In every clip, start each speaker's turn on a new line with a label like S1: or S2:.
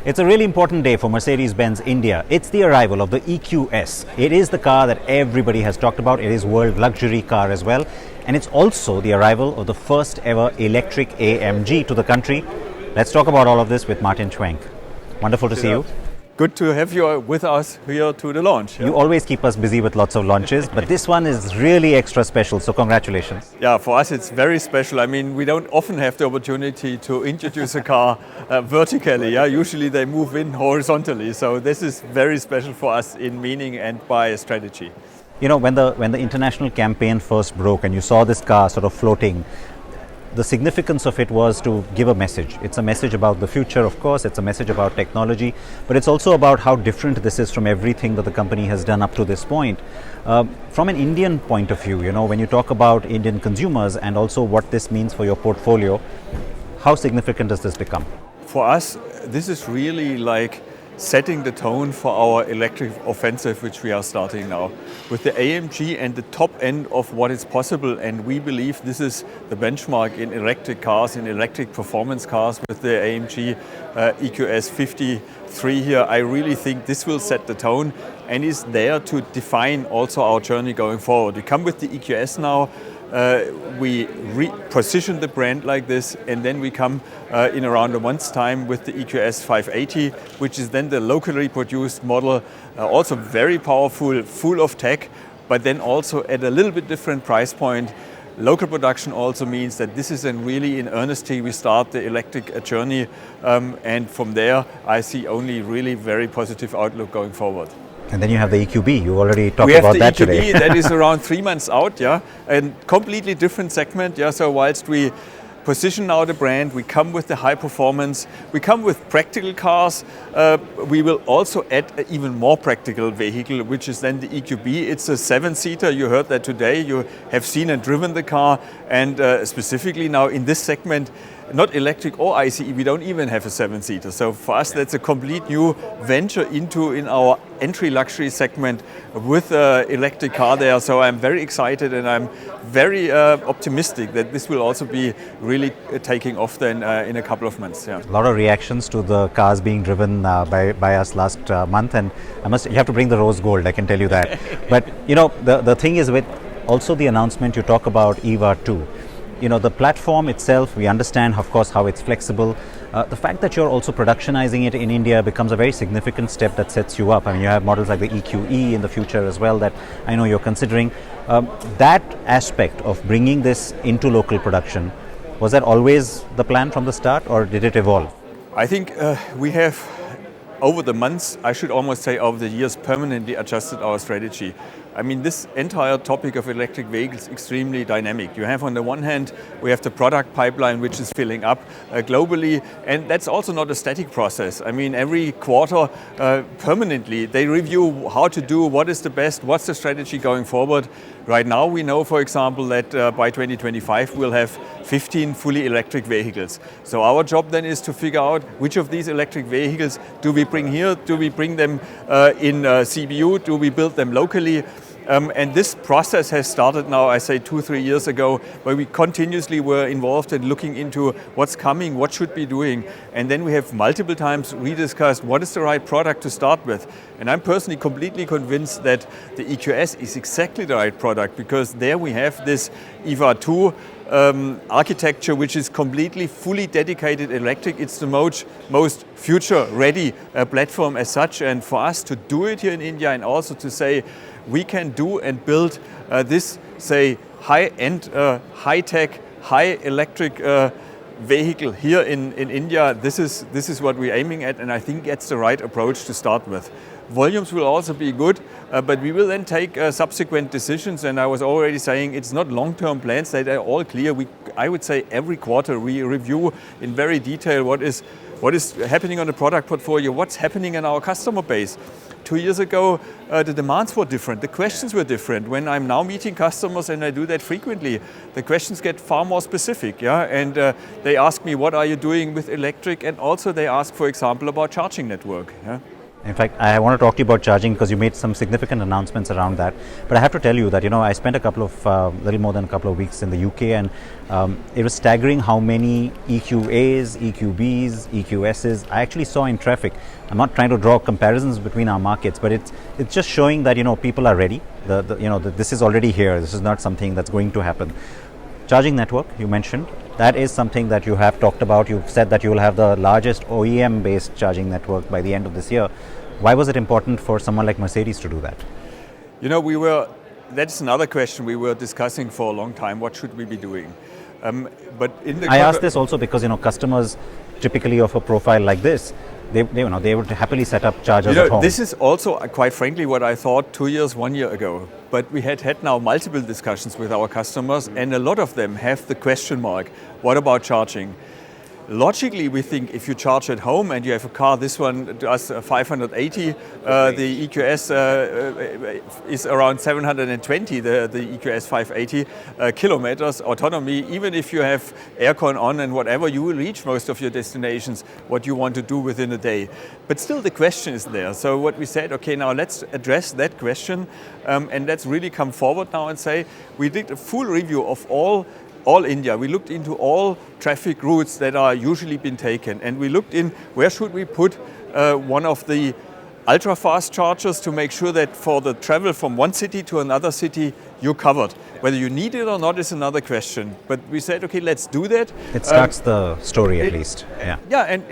S1: It's a really important day for Mercedes-Benz India. It's the arrival of the EQS. It is the car that everybody has talked about. It is world luxury car as well. And it's also the arrival of the first ever electric AMG to the country. Let's talk about all of this with Martin Schwenk. Wonderful to see you.
S2: Good to have you with us here to the launch.
S1: You always keep us busy with lots of launches, but this one is really extra special, so congratulations.
S2: Yeah, for us it's very special. I mean, we don't often have the opportunity to introduce a car vertically. Yeah? Usually they move in horizontally, so this is very special for us in meaning and by strategy.
S1: You know, when the international campaign first broke and you saw this car sort of floating, the significance of it was to give a message. It's a message about the future, of course, it's a message about technology, but it's also about how different this is from everything that the company has done up to this point. From an Indian point of view, you know, when you talk about Indian consumers and also what this means for your portfolio, how significant does this become?
S2: For us, this is really like setting the tone for our electric offensive, which we are starting now with the AMG and the top end of what is possible. And we believe this is the benchmark in electric cars, in electric performance cars with the AMG EQS 53 here. I really think this will set the tone and is there to define also our journey going forward. We come with the EQS now. We reposition the brand like this, and then we come in around a month's time with the EQS 580, which is then the locally produced model, also very powerful, full of tech, but then also at a little bit different price point. Local production also means that this is really in earnesty we start the electric journey, and from there I see only really very positive outlook going forward.
S1: And then you have the EQB. You already talked about that today.
S2: We have the EQB that is around 3 months out, yeah, and completely different segment, yeah. So whilst we position now the brand, we come with the high performance, we come with practical cars. We will also add an even more practical vehicle, which is then the EQB. It's a 7-seater. You heard that today. You have seen and driven the car, and specifically now in this segment, not electric or ICE, we don't even have a 7-seater. So for us, that's a complete new venture in our entry luxury segment with an electric car there. So I'm very excited and I'm very optimistic that this will also be really taking off then in a couple of months. Yeah.
S1: A lot of reactions to the cars being driven by us last month, and you have to bring the rose gold, I can tell you that. But you know, the thing is with also the announcement you talk about EVA 2. You know, the platform itself, we understand, of course, how it's flexible. The fact that you're also productionizing it in India becomes a very significant step that sets you up. I mean, you have models like the EQE in the future as well that I know you're considering. That aspect of bringing this into local production, was that always the plan from the start, or did it evolve?
S2: I think we have, over the months, I should almost say over the years, permanently adjusted our strategy. I mean, this entire topic of electric vehicles is extremely dynamic. You have on the one hand, we have the product pipeline which is filling up globally, and that's also not a static process. I mean, every quarter permanently they review how to do, what is the best, what's the strategy going forward. Right now we know, for example, that by 2025 we'll have 15 fully electric vehicles. So our job then is to figure out which of these electric vehicles do we bring here, do we bring them in CBU, do we build them locally? And this process has started now, I say 2-3 years ago, where we continuously were involved in looking into what's coming, what should we be doing. And then we have multiple times rediscussed what is the right product to start with. And I'm personally completely convinced that the EQS is exactly the right product, because there we have this EVA 2 architecture, which is completely fully dedicated electric. It's the most future-ready platform as such. And for us to do it here in India and also to say we can do and build this, say, high-end, high-tech, high-electric vehicle here in India, this is what we're aiming at, and I think that's the right approach to start with. Volumes will also be good, but we will then take subsequent decisions, and I was already saying it's not long-term plans that are all clear. I would say every quarter we review in very detail what is happening on the product portfolio, what's happening in our customer base. 2 years ago, the demands were different, the questions were different. When I'm now meeting customers, and I do that frequently, the questions get far more specific, yeah? And they ask me, what are you doing with electric? And also they ask, for example, about charging network. Yeah?
S1: In fact, I want to talk to you about charging because you made some significant announcements around that. But I have to tell you that, I spent little more than a couple of weeks in the UK, and it was staggering how many EQAs, EQBs, EQSs I actually saw in traffic. I'm not trying to draw comparisons between our markets, but it's just showing that, people are ready. This is already here. This is not something that's going to happen. Charging network, you mentioned, that is something that you have talked about. You've said that you will have the largest OEM-based charging network by the end of this year. Why was it important for someone like Mercedes to do that?
S2: That's another question we were discussing for a long time. What should we be doing?
S1: I ask this also because, customers typically of a profile like this, they would happily set up chargers at home.
S2: This is also, quite frankly, what I thought 2 years, 1 year ago. But we had now multiple discussions with our customers, and a lot of them have the question mark, what about charging? Logically, we think if you charge at home and you have a car, this one does 580, the EQS is around 720, the EQS 580 kilometers autonomy. Even if you have aircon on and whatever, you will reach most of your destinations, what you want to do within a day. But still the question is there. So what we said, okay, now let's address that question and let's really come forward now and say, we did a full review of all India. We looked into all traffic routes that are usually been taken, and we looked in where should we put one of the ultra-fast chargers to make sure that for the travel from one city to another city, you're covered. Whether you need it or not is another question. But we said, okay, let's do that.
S1: It starts the story at least.
S2: Yeah, and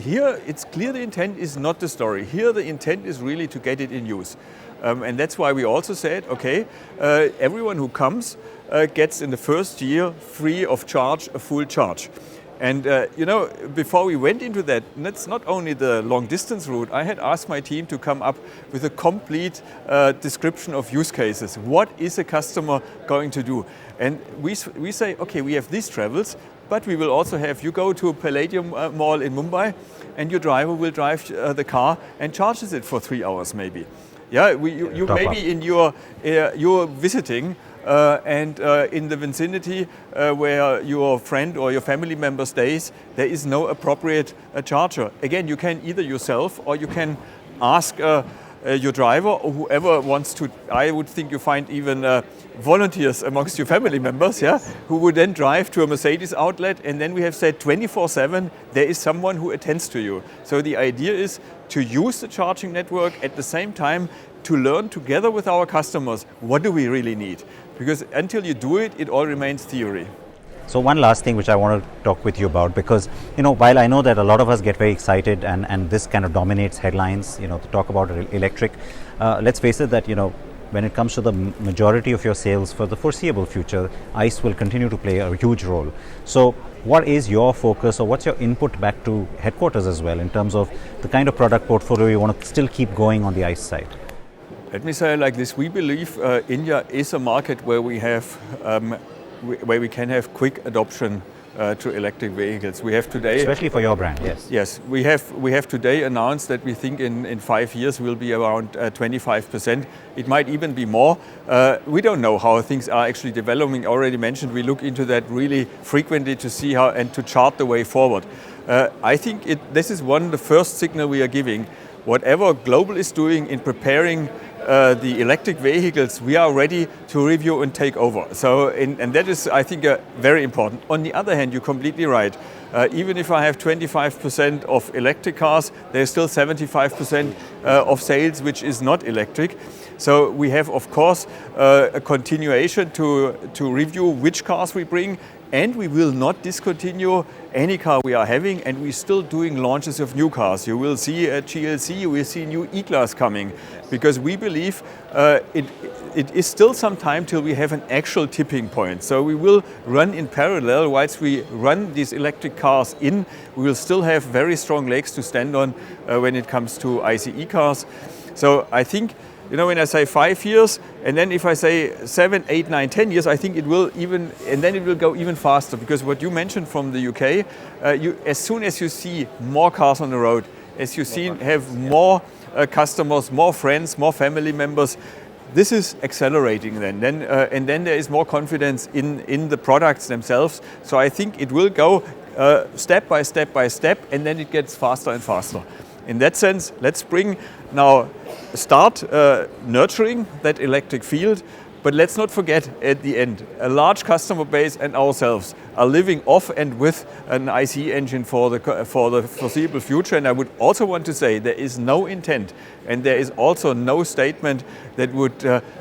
S2: here it's clear the intent is not the story. Here the intent is really to get it in use. And that's why we also said, okay, everyone who comes gets in the first year free of charge a full charge. And before we went into that, that's not only the long distance route. I had asked my team to come up with a complete description of use cases. What is a customer going to do? And we say, okay, we have these travels, but we will also have, you go to a Palladium mall in Mumbai and your driver will drive the car and charges it for 3 hours maybe. Yeah, you maybe in you're visiting and in the vicinity where your friend or your family member stays, there is no appropriate charger. Again, you can either yourself or you can ask your driver or whoever wants to. I would think you find even volunteers amongst your family members, who would then drive to a Mercedes outlet, and then we have said 24/7 there is someone who attends to you. So the idea is to use the charging network at the same time to learn together with our customers what do we really need, because until you do it, it all remains theory.
S1: So one last thing which I want to talk with you about, because while I know that a lot of us get very excited and this kind of dominates headlines, to talk about electric, let's face it that when it comes to the majority of your sales for the foreseeable future, ICE will continue to play a huge role. So what is your focus, or what's your input back to headquarters as well in terms of the kind of product portfolio you want to still keep going on the ICE side?
S2: Let me say it like this: we believe India is a market where we have where we can have quick adoption to electric vehicles. We have today,
S1: especially for your brand, yes.
S2: Yes, we have today announced that we think in 5 years we'll be around 25%. It might even be more. We don't know how things are actually developing. Already mentioned, we look into that really frequently to see how and to chart the way forward. I think this is the first signal we are giving. Whatever global is doing in preparing the electric vehicles, we are ready to review and take over. So, and that is, I think, very important. On the other hand, you're completely right. Even if I have 25% of electric cars, there's still 75% of sales which is not electric. So we have, of course, a continuation to review which cars we bring, and we will not discontinue any car we are having, and we're still doing launches of new cars. You will see a GLC, you will see new E-Class coming, because we believe it is still some time till we have an actual tipping point. So we will run in parallel. Whilst we run these electric cars in, we will still have very strong legs to stand on when it comes to ICE cars. So I think, when I say 5 years, and then if I say 7, 8, 9, 10 years, I think it will go even faster, because what you mentioned from the UK, as soon as you see more cars on the road, as you have more customers, more friends, more family members, this is accelerating then. And then there is more confidence in the products themselves. So I think it will go step by step by step, and then it gets faster and faster. in that sense, let's start nurturing that electric field. But let's not forget, at the end, a large customer base and ourselves are living off and with an ICE engine for the foreseeable future. And I would also want to say there is no intent and there is also no statement that would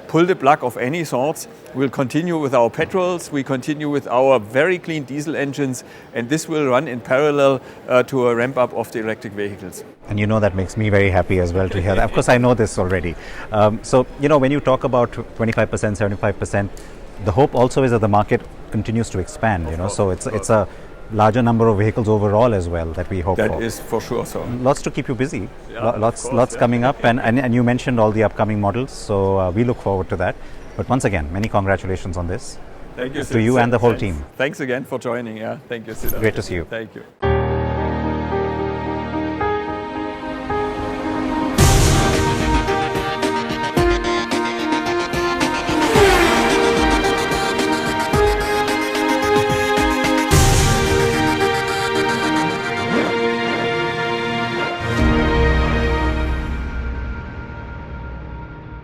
S2: pull the plug of any sorts. We'll continue with our petrols, we continue with our very clean diesel engines, and this will run in parallel to a ramp up of the electric vehicles.
S1: And you know that makes me very happy as well to hear that. Of course, I know this already. So, you know, when you talk about 25%, 75%, the hope also is that the market continues to expand, you know, so it's a larger number of vehicles overall as well that we hope for.
S2: That is for sure so.
S1: Lots to keep you busy,
S2: Yeah,
S1: lots coming up, and you mentioned all the upcoming models, so we look forward to that. But once again, many congratulations on this.
S2: Thank you,
S1: to you and the whole team.
S2: Thanks again for joining. Yeah, thank you, Sid.
S1: Great to see you.
S2: Thank you.